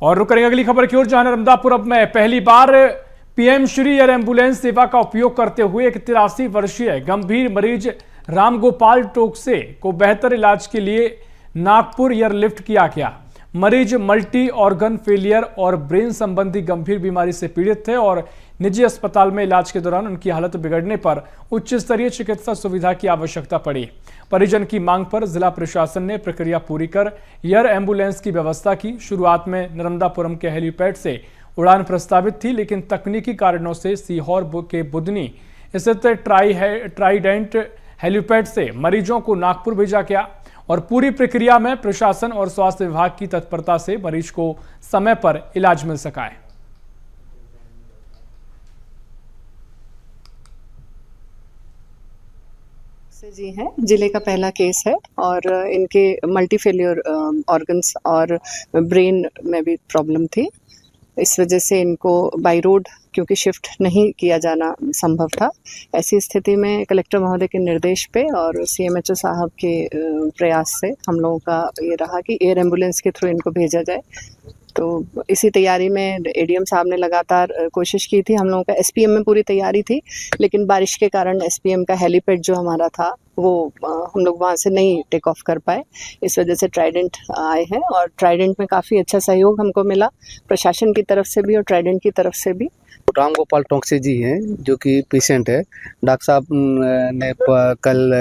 और रुक करेंगे अगली खबर की ओर, जहां नर्मदापुरम में पहली बार पीएम श्री एयर एम्बुलेंस सेवा का उपयोग करते हुए एक 83 वर्षीय गंभीर मरीज रामगोपाल टोकसे को बेहतर इलाज के लिए नागपुर एयरलिफ्ट किया गया। मरीज मल्टी ऑर्गन फेलियर और ब्रेन संबंधी गंभीर बीमारी से पीड़ित थे और निजी अस्पताल में इलाज के दौरान उनकी हालत बिगड़ने पर उच्च स्तरीय चिकित्सा सुविधा की आवश्यकता पड़ी। परिजन की मांग पर जिला प्रशासन ने प्रक्रिया पूरी कर एयर एम्बुलेंस की व्यवस्था की। शुरुआत में नर्मदापुरम के हेलीपैड से उड़ान प्रस्तावित थी, लेकिन तकनीकी कारणों से सीहोर के बुदनी स्थित ट्राइडेंट हेलीपैड से मरीजों को नागपुर भेजा गया और पूरी प्रक्रिया में प्रशासन और स्वास्थ्य विभाग की तत्परता से मरीज को समय पर इलाज मिल सका है। जी हैं, जिले का पहला केस है और इनके मल्टी फेलियर ऑर्गन्स और ब्रेन में भी प्रॉब्लम थी। इस वजह से इनको बाई रोड क्योंकि शिफ्ट नहीं किया जाना संभव था, ऐसी स्थिति में कलेक्टर महोदय के निर्देश पे और सीएमएचओ साहब के प्रयास से हम लोगों का ये रहा कि एयर एम्बुलेंस के थ्रू इनको भेजा जाए। तो इसी तैयारी में एडीएम साहब ने लगातार कोशिश की थी। हम लोगों का एसपीएम में पूरी तैयारी थी, लेकिन बारिश के कारण एसपीएम का हेलीपैड जो हमारा था वो हम लोग वहाँ से नहीं टेक ऑफ कर पाए। इस वजह से ट्राइडेंट आए हैं और ट्राइडेंट में काफ़ी अच्छा सहयोग हमको मिला, प्रशासन की तरफ से भी और ट्राइडेंट की तरफ से भी। रामगोपाल टोकसे जी हैं जो कि पेशेंट है। डॉक्टर साहब ने कल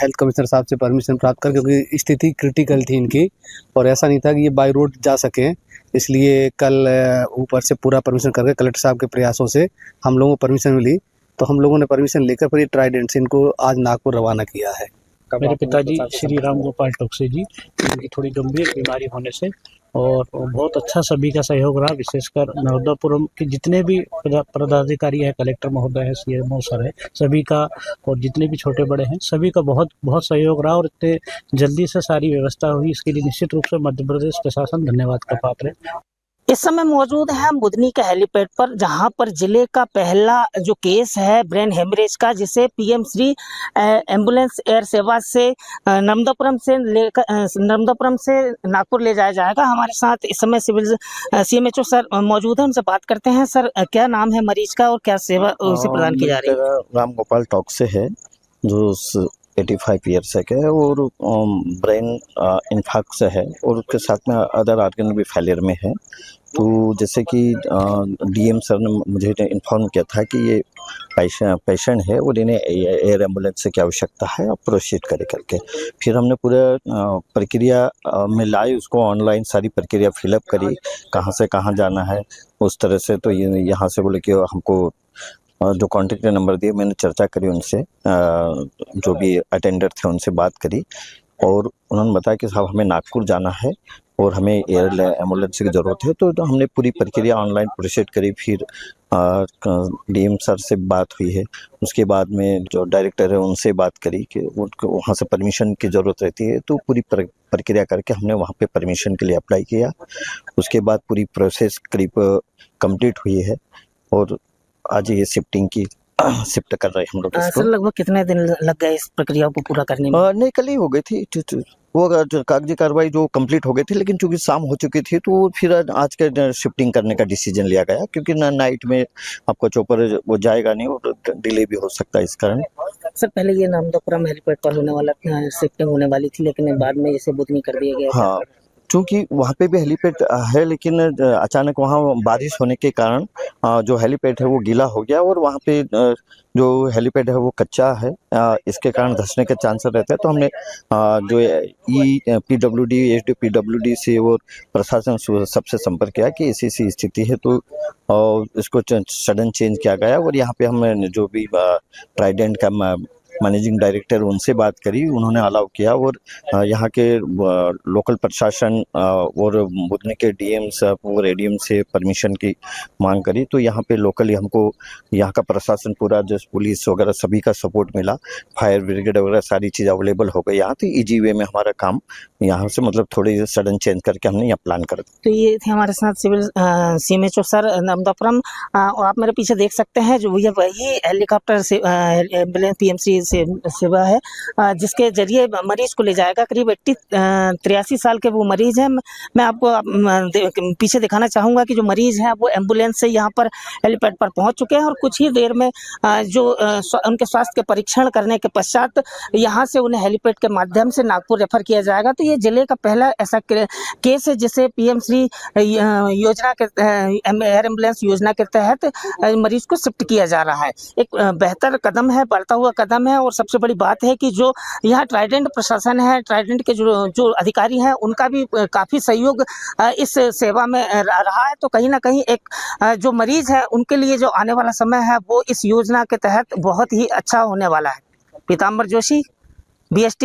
हेल्थ कमिश्नर साहब से परमिशन प्राप्त कर, क्योंकि स्थिति क्रिटिकल थी इनकी और ऐसा नहीं था कि ये बाय रोड जा सकें, इसलिए कल ऊपर से पूरा परमिशन करके कलेक्टर साहब के प्रयासों से हम लोगों को परमिशन मिली, तो हम लोगों ने परमिशन लेकर फिर ट्राइडेंट से इनको आज नागपुर रवाना किया है। मेरे पिताजी श्री रामगोपाल टोकसे जी, उनकी थोड़ी गंभीर बीमारी होने से और बहुत अच्छा सभी का सहयोग रहा, विशेषकर नर्मदापुरम के जितने भी पदाधिकारी हैं, कलेक्टर महोदय है, सीएमओ सर है, सभी का और जितने भी छोटे बड़े हैं सभी का बहुत बहुत सहयोग रहा और इतने जल्दी से सारी व्यवस्था हुई, इसके लिए निश्चित रूप से मध्य प्रदेश प्रशासन धन्यवाद का पात्र है। इस समय मौजूद है हम बुदनी के हेलीपैड पर, जहां पर जिले का पहला जो केस है ब्रेन हेमरेज का, जिसे पीएम श्री एम्बुलेंस एयर सेवा से नर्मदापुरम से नागपुर ले जाया जाएगा। हमारे साथ इस समय सिविल सीएमएचओ सर मौजूद है, उनसे बात करते हैं। सर, क्या नाम है मरीज का और क्या सेवा उसे प्रदान की जा रही है? रामगोपाल टोकसे है जो 85 ईयर्स है और ब्रेन इन्फार्क्ट से है और उसके साथ में अदर ऑर्गन भी फेलियर में है। तो जैसे कि डीएम सर ने मुझे इन्फॉर्म किया था कि ये पेशेंट है और इन्हें एयर एम्बुलेंस से क्या आवश्यकता है, आप प्रोसीड करे करके। फिर हमने पूरा प्रक्रिया में लाई, उसको ऑनलाइन सारी प्रक्रिया फिलअप करी, कहाँ से कहाँ जाना है उस तरह से। तो यहाँ से बोले कि हमको जो कॉन्टेक्ट नंबर दिए, मैंने चर्चा करी उनसे, जो भी अटेंडर थे उनसे बात करी और उन्होंने बताया कि साहब हमें नागपुर जाना है और हमें एयर एम्बुलेंस की ज़रूरत है। तो हमने पूरी प्रक्रिया ऑनलाइन प्रोसीड करी। फिर डीएम सर से बात हुई है, उसके बाद में जो डायरेक्टर है उनसे बात करी कि उनको वहाँ से परमिशन की ज़रूरत रहती है। तो पूरी प्रक्रिया करके हमने वहाँ पे परमिशन के लिए अप्लाई किया। उसके बाद पूरी प्रोसेस करीब कंप्लीट हुई है और आज ये शिफ्ट कर रहे हैं हम लोग इसको। सर, लगभग कितने दिन लग गए इस प्रक्रिया को पूरा करने में? नहीं, कल ही हो गई थी वो कागजी कार्रवाई जो कंप्लीट हो गई थी, लेकिन चूंकि शाम हो चुकी थी तो फिर आज के शिफ्टिंग करने का डिसीजन लिया गया, क्योंकि नाइट में आपका चॉपर वो जाएगा नहीं और डिले भी हो सकता है इस कारण। सर, पहले ये नर्मदापुरम हेलीपैड पर होने वाला शिफ्टिंग होने वाली थी, लेकिन बाद में इसे बुदनी कर दिया गया। हाँ, चूँकि वहाँ पे भी हेलीपैड है, लेकिन अचानक वहाँ बारिश होने के कारण जो हेलीपैड है वो गीला हो गया और वहाँ पे जो हेलीपैड है वो कच्चा है, इसके कारण धंसने के चांस रहते हैं। तो हमने जो PWD HD से और प्रशासन सबसे संपर्क किया कि ऐसी स्थिति है, तो इसको सडन चेंज किया गया और यहाँ पे हमने जो भी ट्राइडेंट का मैनेजिंग डायरेक्टर उनसे बात करी, उन्होंने अलाउ किया और यहाँ के लोकल प्रशासन और बुदनी के डीएम और एडीएम से परमिशन की मांग करी। तो यहाँ पे लोकली हमको यहाँ का प्रशासन पूरा, जैसे पुलिस वगैरह सभी का सपोर्ट मिला, फायर ब्रिगेड वगैरह सारी चीज़ अवेलेबल हो गई यहाँ। तो ईजी वे में हमारा काम यहाँ से मतलब थोड़ी सडन चेंज करके हमने यहाँ प्लान कर दिया। तो ये थे हमारे साथ सिविल सीएमएचओ सर नर्मदापुरम। आप मेरे पीछे देख सकते हैं जो वही हेलीकॉप्टर से एम्बुलेंस पीएम श्री सेवा है जिसके जरिए मरीज को ले जाएगा। करीब 83 साल के वो मरीज हैं। मैं आपको पीछे दिखाना चाहूँगा कि जो मरीज हैं वो एम्बुलेंस से यहाँ पर हेलीपैड पर पहुँच चुके हैं और कुछ ही देर में जो उनके स्वास्थ्य के परीक्षण करने के पश्चात यहाँ से उन्हें हेलीपैड के माध्यम से नागपुर रेफर किया जाएगा। तो ये जिले का पहला ऐसा केस है जिसे पीएम श्री योजना के एयर एम्बुलेंस योजना के तहत मरीज को शिफ्ट किया जा रहा है। एक बेहतर कदम है, बढ़ता हुआ कदम है। और सबसे बड़ी बात है कि जो यहाँ ट्राइडेंट प्रशासन है, ट्राइडेंट के जो अधिकारी हैं, उनका भी काफ़ी सहयोग इस सेवा में रहा है। तो कहीं ना कहीं एक जो मरीज है उनके लिए जो आने वाला समय है वो इस योजना के तहत बहुत ही अच्छा होने वाला है। पीताम्बर जोशी, BST।